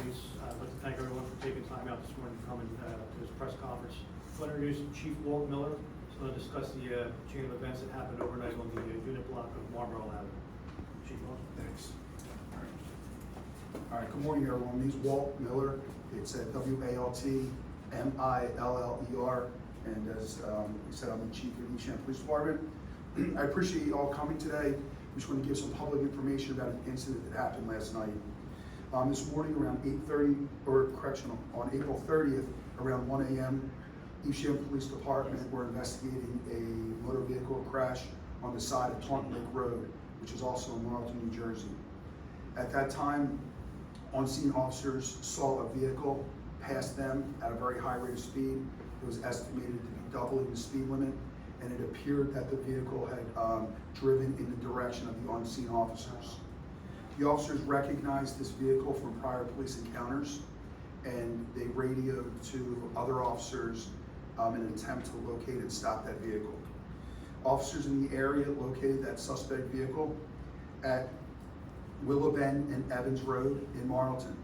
points. I'd like to thank everyone for taking time out this morning to come to this press conference. I want to introduce Chief Walt Miller. He's going to discuss the chain of events that happened overnight on the unit block of Marlboro Avenue. Chief Walt. Thanks. All right, good morning, everyone. My name's Walt Miller. It's at WALT MILLER, and as he said, I'm the Chief of the Evesham Police Department. I appreciate you all coming today. We just want to give some public information about an incident that happened last night. This morning around 8:30, on April 30th, around 1 a.m., Evesham Police Department were investigating a motor vehicle crash on the side of Taunton Lake Road, which is also in Marlton, New Jersey. At that time, on-scene officers saw a vehicle pass them at a very high rate of speed. It was estimated to be doubling the speed limit, and it appeared that the vehicle had driven in the direction of the on-scene officers. The officers recognized this vehicle from prior police encounters, and they radioed to other officers in an attempt to locate and stop that vehicle. Officers in the area located that suspect vehicle at Willowbend and Evans Road in Marlton.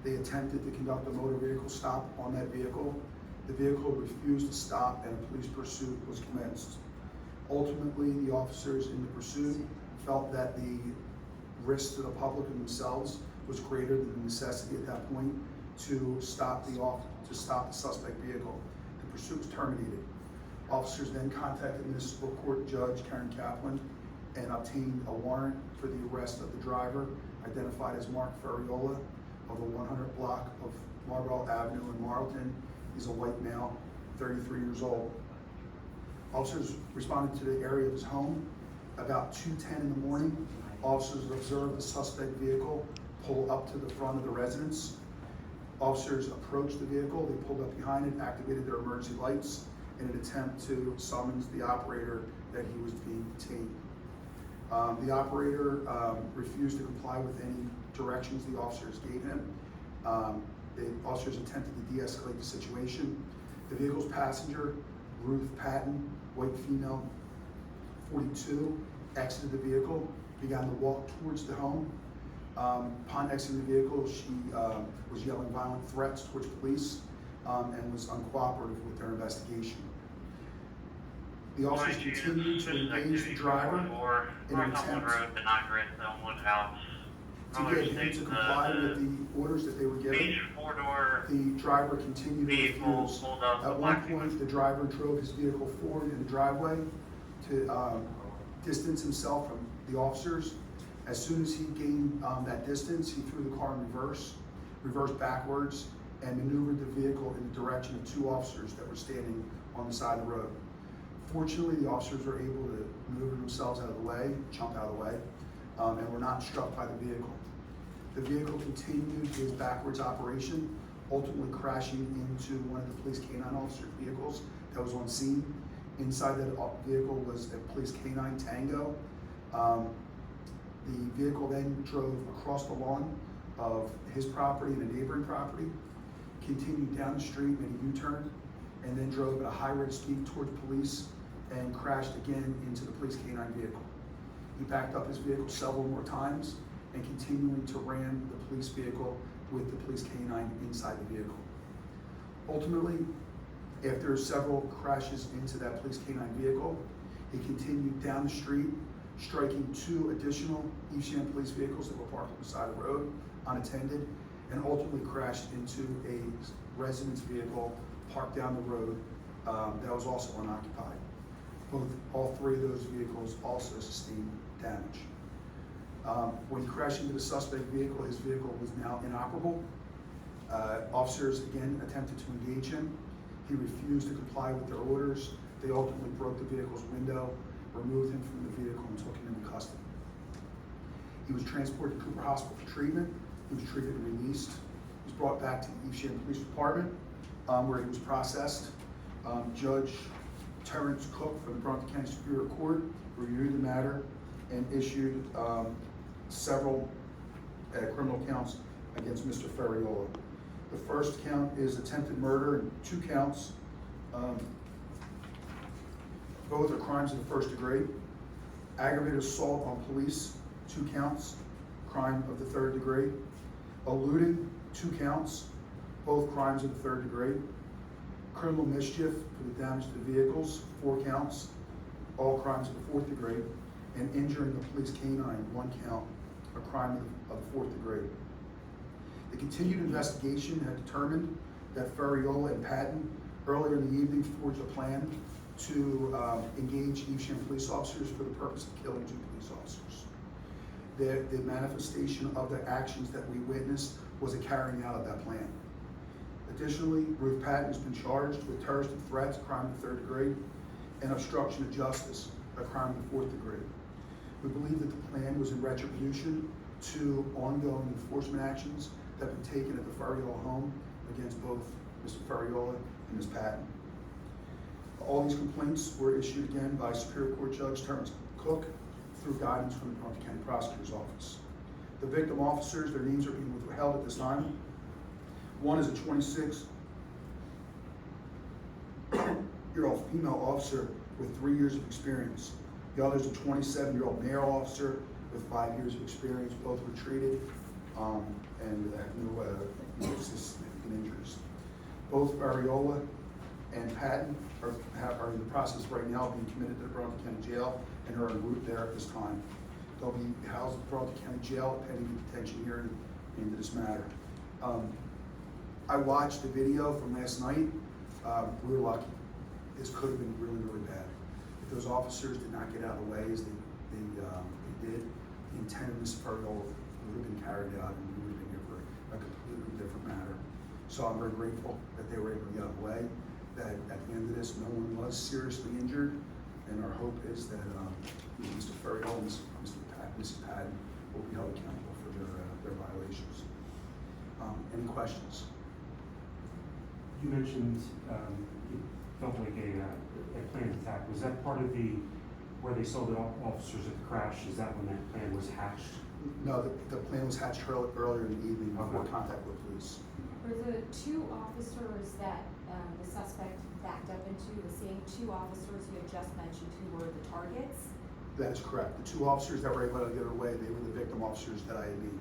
They attempted to conduct a motor vehicle stop on that vehicle. The vehicle refused to stop, and a police pursuit was commenced. Ultimately, the officers in the pursuit felt that the risk to the public and themselves was greater than the necessity at that point to stop the suspect vehicle. The pursuit was terminated. Officers then contacted Municipal Court Judge Karen Kaplan and obtained a warrant for the arrest of the driver, identified as Marc Ferraiolo of the 100 block of Marlboro Avenue in Marlton. He's a white male, 33 years old. Officers responded to the area of his home. About 2:10 in the morning, officers observed the suspect vehicle pull up to the front of the residence. Officers approached the vehicle, they pulled up behind it, activated their emergency lights in an attempt to summons the operator that he was being detained. The operator refused to comply with any directions the officers gave him. The officers attempted to de-escalate the situation. The vehicle's passenger, Ruth Patton, white female, 42, exited the vehicle, began to walk towards the home. Upon exiting the vehicle, she was yelling violent threats towards police and was uncooperative with their investigation. The officers continued to engage the driver in an attempt to get him to comply with the orders that they were given. The driver continued to refuse. At one point, the driver drove his vehicle forward in the driveway to distance himself from the officers. As soon as he gained that distance, he threw the car in reversed backwards, and maneuvered the vehicle in the direction of two officers that were standing on the side of the road. Fortunately, the officers were able to maneuver themselves out of the way, jump out of the way, and were not struck by the vehicle. The vehicle continued his backwards operation, ultimately crashing into one of the police canine officers' vehicles that was on scene. Inside that vehicle was a police canine Tango. The vehicle then drove across the lawn of his property and a neighboring property, continued down the street, made a U-turn, and then drove at a high rate of speed towards police and crashed again into the police canine vehicle. He backed up his vehicle several more times and continuing to ram the police vehicle with the police canine inside the vehicle. Ultimately, after several crashes into that police canine vehicle, he continued down the street, striking two additional Evesham police vehicles that were parked on the side of the road, unattended, and ultimately crashed into a residence vehicle parked down the road that was also unoccupied. All three of those vehicles also sustained damage. When he crashed into the suspect vehicle, his vehicle was now inoperable. Officers again attempted to engage him. He refused to comply with their orders. They ultimately broke the vehicle's window, removed him from the vehicle, and took him into custody. He was transported to Cooper Hospital for treatment. He was treated and released. He was brought back to the Evesham Police Department, where he was processed. Judge Terrence Cook from the Bronte County Superior Court reviewed the matter and issued several criminal counts against Mr. Ferraiolo. The first count is attempted murder, and 2 counts. Both are crimes of the first degree. Aggravated assault on police, 2 counts, crime of the 3rd degree. Eluding 2 counts, both crimes of the 3rd degree. Criminal mischief for the damage to the vehicles, 4 counts, all crimes of the 4th degree. And injuring the police canine, 1 count, a crime of the 4th degree. The continued investigation had determined that Ferraiolo and Patton earlier in the evening forged a plan to engage Evesham police officers for the purpose of killing 2 police officers. The manifestation of the actions that we witnessed was a carrying out of that plan. Additionally, Ruth Patton has been charged with terroristic threats, a crime of the 3rd degree, and obstruction of justice, a crime of the 4th degree. We believe that the plan was in retribution to ongoing enforcement actions that have been taken at the Ferraiolo home against both Mr. Ferraiolo and Ms. Patton. All these complaints were issued again by Superior Court Judge Terrence Cook through guidance from the Taunton County Prosecutor's Office. The victim officers, their names are being withheld at this time. One is a 26-year-old female officer with 3 years of experience. The other is a 27-year-old male officer with 5 years of experience. Both were treated and have no significant injuries. Both Ferraiolo and Patton are in the process right now of being committed to the Burlington County Jail and are en route there at this time. They'll be housed at the Burlington County Jail pending the detention hearing into this matter. I watched the video from last night. We were lucky. This could have been really, really bad. If those officers did not get out of the way as they did, the intent of Mr. Ferraiolo would have been carried out and we would have been here for a completely different matter. So I'm very grateful that they were able to get out of the way, that at the end of this, no one was seriously injured, and our hope is that Mr. Ferraiolo and Mrs. Patton will be held accountable for their violations. Any questions? You mentioned it felt like a planned attack. Was that part of where they saw the officers at the crash? Is that when that plan was hatched? No, the plan was hatched earlier in the evening before Okay. contact with police. Were the 2 officers that the suspect backed up into the same 2 officers you had just mentioned who were the targets? That is correct. The 2 officers that were able to get away, they were the victim officers that I had named,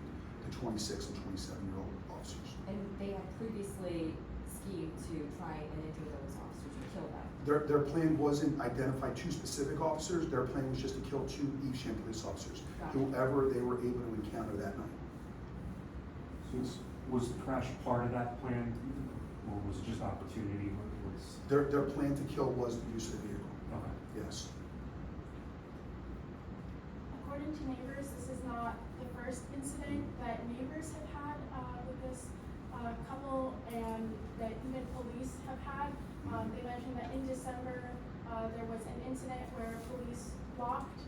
the 26 and 27-year-old officers. And they had previously schemed to try and injure those officers or kill them? Their plan wasn't identify 2 specific officers. Their plan was just to kill 2 Evesham police officers, Got it. whoever they were able to encounter that night. So was the crash part of that plan, or was it just opportunity? Their plan to kill was the use of the vehicle. Okay. Yes. According to neighbors, this is not the first incident that neighbors have had with this couple and that even police have had. They mentioned that in December, there was an incident where police blocked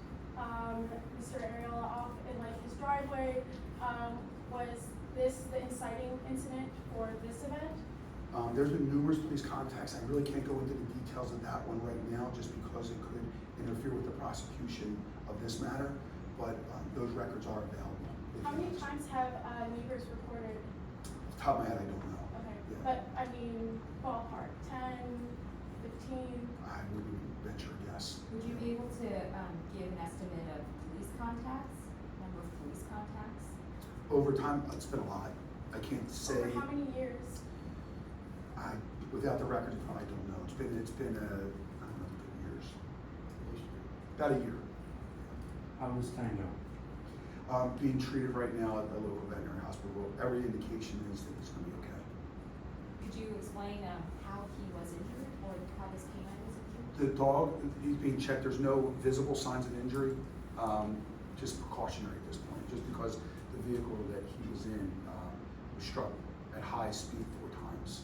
Mr. Ferraiolo off in his driveway. Was this the inciting incident for this event? There's been numerous police contacts. I really can't go into the details of that one right now just because it could interfere with the prosecution of this matter, but those records are available. How many times have neighbors reported? Off the top of my head, I don't know. Okay, Yeah. but I mean, ballpark, 10, 15? I wouldn't venture a guess. Would you be able to give an estimate of police contacts, number of police contacts? Over time, it's been a lot. I can't say. Over how many years? Without the records in front, I don't know. It's been I don't know, good years. About a year. How was Tango? Being treated right now at the local veterinary hospital. Every indication is that it's going to be okay. Could you explain how he was injured or how this canine was injured? The dog, he's being checked. There's no visible signs of injury. Just precautionary at this point, just because the vehicle that he was in was struck at high speed 4 times.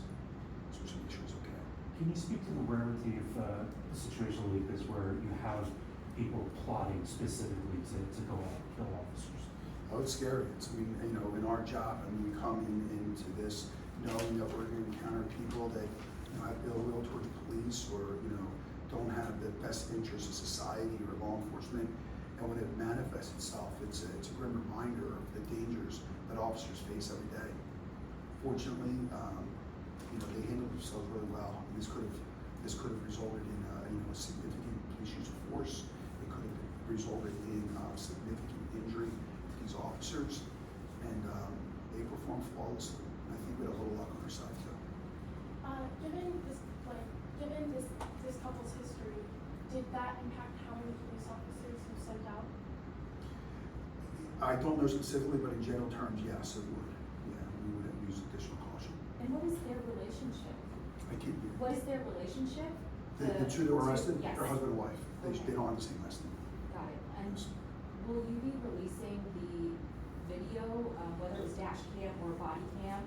So just make sure it's okay. Can you speak to the rarity of a situation like this where you have people plotting specifically to go out and kill officers? Oh, it's scary. It's, in our job, we come into this knowing that we're going to encounter people that, have ill will towards the police or, don't have the best interests of society or law enforcement. And when it manifests itself, it's a grim reminder of the dangers that officers face every day. Fortunately, they handled themselves really well. This could have resulted in a significant police use of force. It could have resulted in significant injury to these officers, and they performed flawlessly. And I think we had a little luck on our side too. Given this couple's history, did that impact how many police officers you sent out? I don't know specifically, but in general terms, yes, it would. Yeah, we would have used additional caution. And what is their relationship? I keep you. What is their relationship? The two that were arrested, Yes. they're husband and wife. Okay. They don't have the same last name. Got it. And will you be releasing the video, whether it's dash cam or body cam?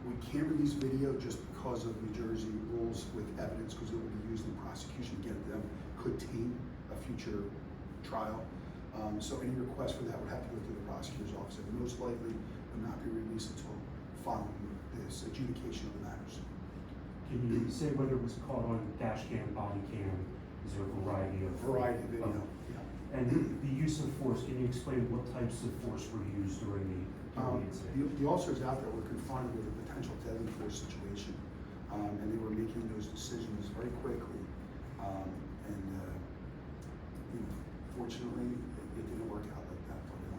We can't release video just because of New Jersey rules with evidence, because it will be used in prosecution against them, could taint a future trial. So any request for that would have to go through the prosecutor's office, and most likely would not be released until following this adjudication of the matters. Can you say whether it was caught on dash cam, body cam? Is there a variety of? Variety of video, yeah. And the use of force, can you explain what types of force were used during the incident? The officers out there were confronted with a potential deadly force situation, and they were making those decisions very quickly. Fortunately, it didn't work out like that, but there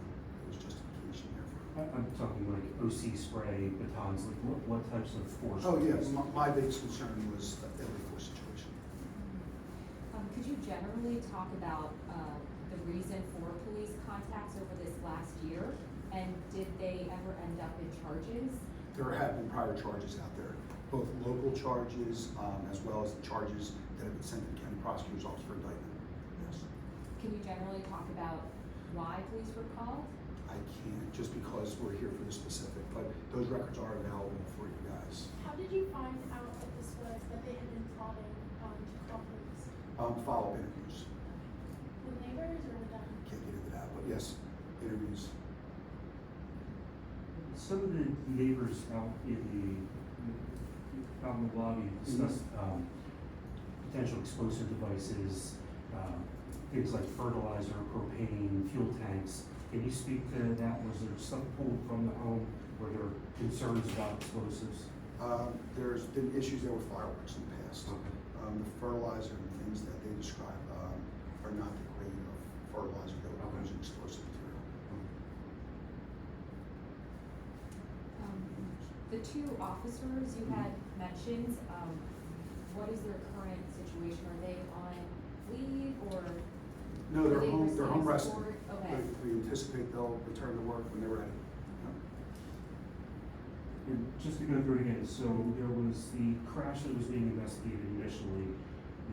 was justification there for it. I'm talking like OC spray, batons, like what types of force? Oh, were yeah, used? my biggest concern was a deadly force situation. Could you generally talk about the reason for police contacts over this last year? And did they ever end up in charges? There have been prior charges out there, both local charges as well as the charges that have been sent to the county prosecutor's office for indictment. Yes. Can you generally talk about why police were called? I can't, just because we're here for the specific, but those records are available for you guys. How did you find out that this was, that they had been plotting to call police? Follow-up interviews. With neighbors or with them? Can't get into that, but yes, interviews. Some of the neighbors out in the lobby discussed potential explosive devices, things like fertilizer, propane, fuel tanks. Can you speak to that? Was there some pulled from the home? Were there concerns about explosives? There's been issues there with fireworks in the past. Okay. The fertilizer and things that they describe are not the grade of fertilizer that would use explosive material. The two officers you had mentioned, what is their current situation? Are they on leave or? No, are they're they home. They're home receiving resting. support? Okay. We anticipate they'll return to work when they're ready. And just to go through it again, so there was the crash that was being investigated initially.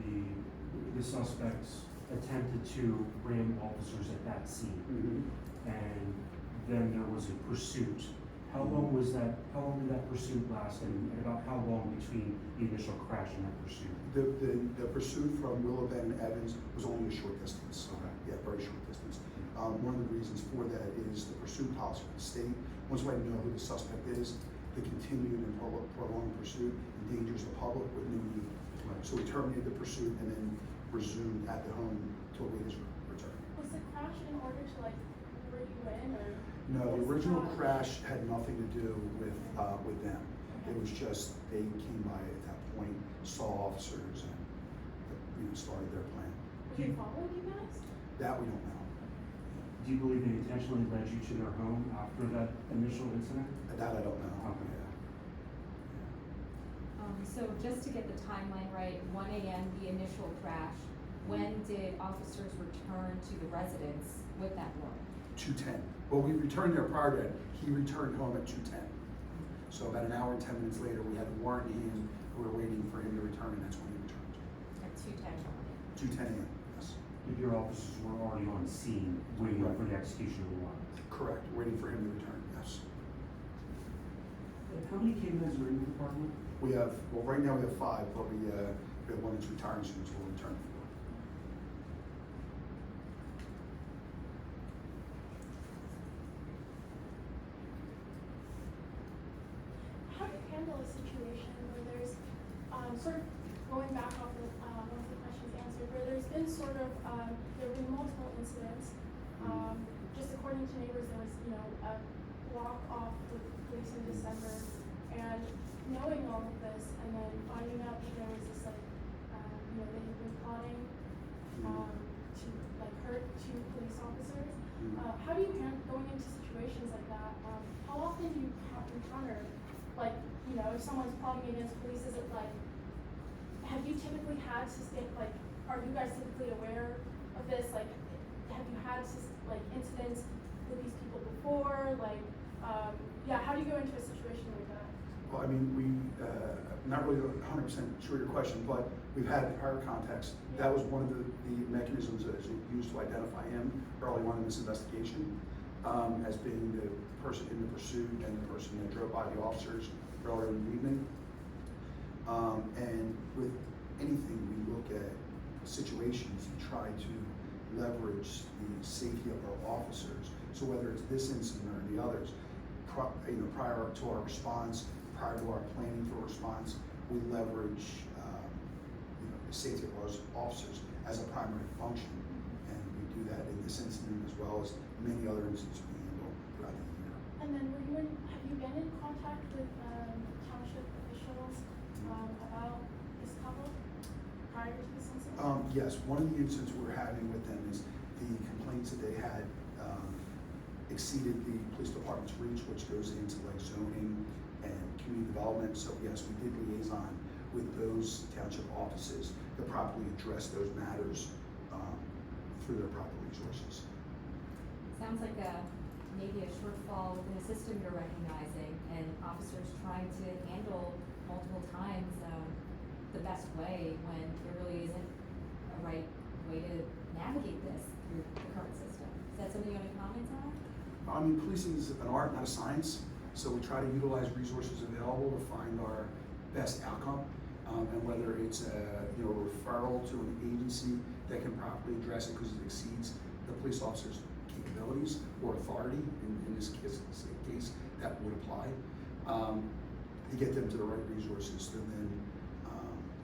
The suspects attempted to ram officers at that scene. And then there was a pursuit. How long was that? How long did that pursuit last, and about how long between the initial crash and that pursuit? The pursuit from Willowbend and Evans was only a short distance. Okay. Yeah, very short distance. One of the reasons for that is the pursuit policy of the state. Once we know who the suspect is, the continued and prolonged pursuit endangers the public with no need. Right. So we terminated the pursuit and then resumed at the home till await his return. Was the crash in order to like lure you in or? No, the was original not? crash had nothing to do with them. It was just they came by at that point, saw officers, and started their plan. Were they following you guys? That we don't know. Do you believe they intentionally led you to their home after that initial incident? That I don't know. Okay. Yeah. So just to get the timeline right, 1 a.m. the initial crash, when did officers return to the residence with that warrant? 2:10. Well, we returned there prior to that. He returned home at 2:10. So about an hour and 10 minutes later, we had the warrant in hand. We were waiting for him to return, and that's when he returned. At 2:10 morning. 2:10 a.m. Yes. If your officers were already on scene waiting Right. for the execution of the warrant? Correct. Waiting for him to return. Yes. How many canines are in the department? We have, well, right now we have 5, but we have one that's retiring soon, so we'll return 4. How do you handle a situation where there's, sort of going back off of, one of the questions answered, where there's been sort of, there have been multiple incidents, just according to neighbors, there was, a walk off with police in December, and knowing all of this, and then finding out that there was this, like, they had been plotting, to, like, hurt 2 police officers. How do you handle going into situations like that? How often do you encounter, like, if someone's plotting against police, is it like, have you typically had are you guys typically aware of this? Like, have you had incidents with these people before? Like, how do you go into a situation like that? Well, I mean, I'm not really 100% sure your question, but we've had prior contacts. That was one of the mechanisms that is used to identify him early on in this investigation, as being the person in the pursuit and the person that drove by the officers earlier in the evening. And with anything, we look at situations and try to leverage the safety of our officers. So whether it's this incident or the others, prior to our response, prior to our planning for response, we leverage the safety of our officers as a primary function. And we do that in this incident as well as many other incidents we handle throughout the year. And then have you been in contact with township officials about this couple prior to this incident? Yes, one of the incidents we're having with them is the complaints that they had exceeded the police department's reach, which goes into like zoning and community development. So yes, we did liaison with those township offices to properly address those matters through their proper resources. Sounds like maybe a shortfall within the system you're recognizing, and officers trying to handle multiple times the best way when there really isn't a right way to navigate this through the current system. Is that something you want to comment on? I mean, policing is an art, not a science. So we try to utilize resources available to find our best outcome, and whether it's a referral to an agency that can properly address it because it exceeds the police officer's capabilities or authority. In this case, that would apply. To get them to the right resources, so then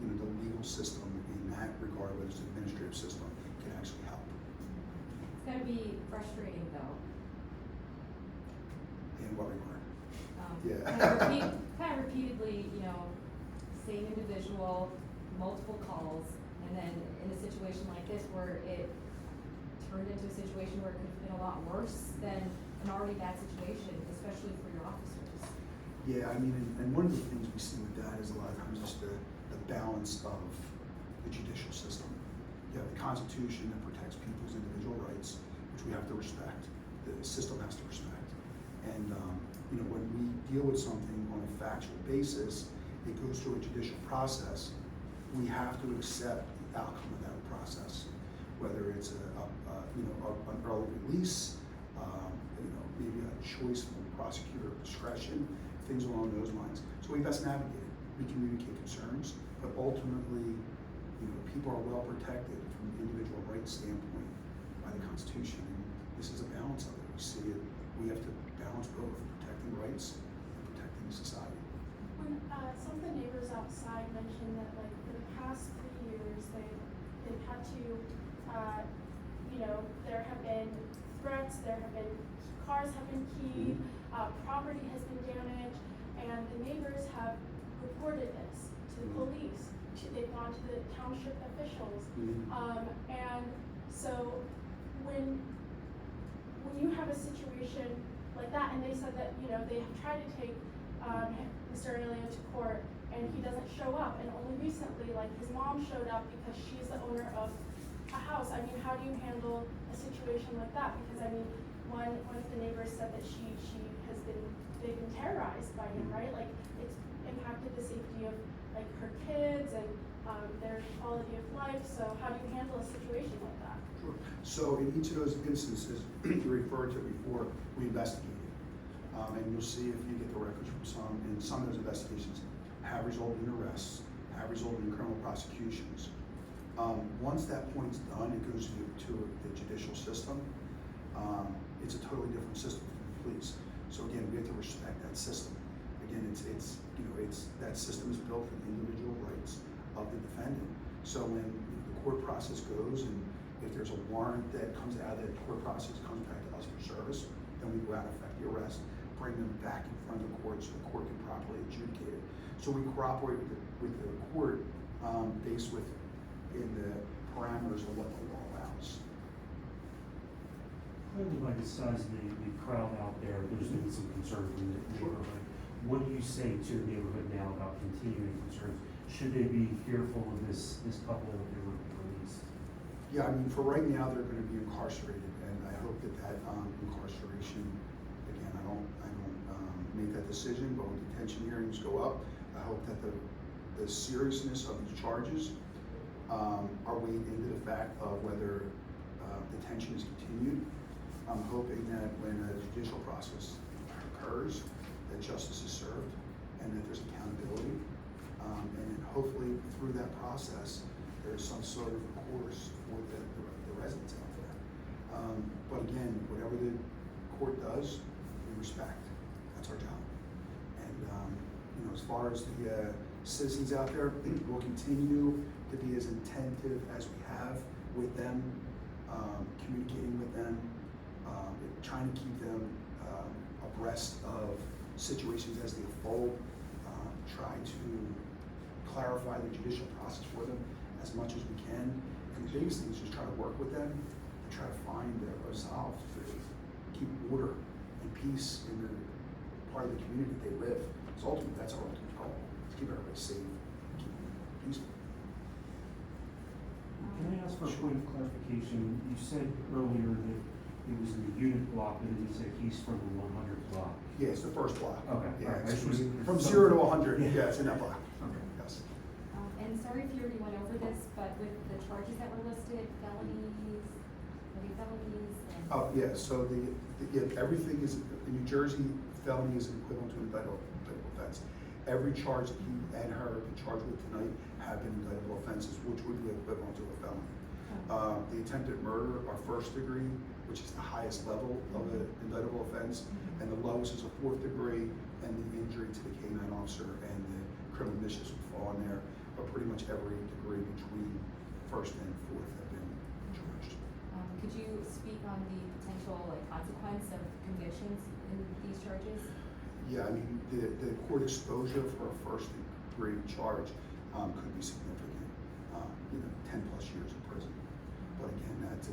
the legal system in that regard, whether it's the administrative system, can actually help. It's got to be frustrating though. In what regard? Yeah. Kind of repeatedly, same individual, multiple calls, and then in a situation like this where it turned into a situation where it could have been a lot worse than an already bad situation, especially for your officers. Yeah, I mean, and one of the things we see with that is a lot of times just the balance of the judicial system. You have the Constitution that protects people's individual rights, which we have to respect. The system has to respect. And when we deal with something on a factual basis, it goes through a judicial process. We have to accept the outcome of that process, whether it's an early release, maybe a choice from prosecutor discretion, things along those lines. So we best navigate it. We communicate concerns, but ultimately, people are well protected from an individual rights standpoint by the Constitution. And this is a balance of it. We see it. We have to balance both protecting rights and protecting society. When some of the neighbors outside mentioned that, like, for the past 3 years, they've had to, there have been threats, there have been cars have been keyed, property has been damaged, and the neighbors have reported this to the police. They've gone to the township officials, and so when you have a situation like that, and they said that they have tried to take Mr. Ferraiolo to court, and he doesn't show up, and only recently, like, his mom showed up because she's the owner of a house. I mean, how do you handle a situation like that? Because I mean, one of the neighbors said that they've been terrorized by him, right? Like, it's impacted the safety of like her kids and their quality of life. So how do you handle a situation like that? Sure. So in each of those instances you referred to before, we investigated. And you'll see if you get the records from some, and some of those investigations have resulted in arrests, have resulted in criminal prosecutions. Once that point's done, it goes to the judicial system. It's a totally different system from the police. So again, we have to respect that system. Again, it's that system is built for the individual rights of the defendant. So when the court process goes, and if there's a warrant that comes out of that court process, comes back to us for service, then we go out and effect the arrest, bring them back in front of the court so the court can properly adjudicate it. So we cooperate with the court based in the parameters of what the law allows. Probably by the size of the crowd out there, there's been some concern from the neighborhood. what do you say to the neighborhood now about continuing concerns? Should they be fearful of this couple if they were released? Yeah, I mean, for right now, they're gonna be incarcerated, and I hope that incarceration, again, I don't make that decision, but when detention hearings go up, I hope that the seriousness of these charges are weighed into the fact of whether detention is continued. I'm hoping that when a judicial process occurs, that justice is served and that there's accountability. And hopefully through that process, there's some sort of course for the residents out there. But again, whatever the court does, we respect. That's our job. And you know, as far as the citizens out there, we'll continue to be as attentive as we have with them, communicating with them, trying to keep them abreast of situations as they unfold, try to clarify the judicial process for them as much as we can. And the biggest thing is just try to work with them and try to find a resolve to keep order and peace in the part of the community that they live. So ultimately, that's our ultimate goal, to keep everybody safe, keep them peaceful. Can I ask for a point of clarification? You said earlier that it was in the unit block, but then you said he's from the 100 block. Yeah, it's the first block. Okay. Yeah, Alright, it's I just- from 0 to 100, Yeah. yeah, it's in that block. Okay. Yes. And sorry if you already went over this, but with the charges that were listed, felonies, petty felonies, and. Oh, yeah, so everything is, in New Jersey, felony is equivalent to an indictable offense. Every charge that he and her have been charged with tonight have been indictable offenses, which would be equivalent to a felony. The attempted murder are first degree, which is the highest level of an indictable offense, and the lowest is a 4th degree, and the injury to the K-9 officer and the criminal mischief would fall in there, but pretty much every degree between 1st and 4th have been charged. Could you speak on the potential consequence of convictions in these charges? Yeah, I mean, the court exposure for a 1st degree charge could be significant, 10+ years in prison. But again, that's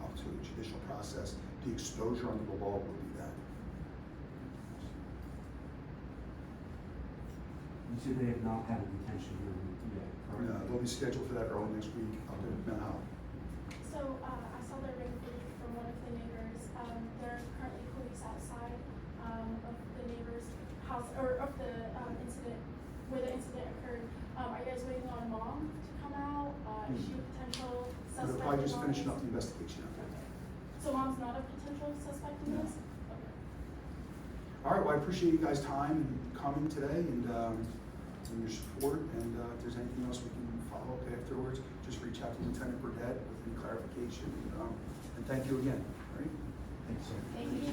up to the judicial process. The exposure under the law would be that. You said they have not had a detention hearing yet, correct? They'll be scheduled for that early next week. I'll let them know how. So, I saw the ring footage from one of the neighbors. There are currently police outside, of the neighbor's house, or of the, incident, where the incident occurred. Are you guys waiting on mom to come out? Is she a potential suspect? They're probably just in all finishing this? up the investigation out there. So mom's not a potential suspect in No. this? Okay. All right, well, I appreciate you guys' time and coming today and your support. And if there's anything else we can follow up afterwards, just reach out to Lieutenant Burdett with any clarification. And thank you again. All right? Thanks, sir. Thank you.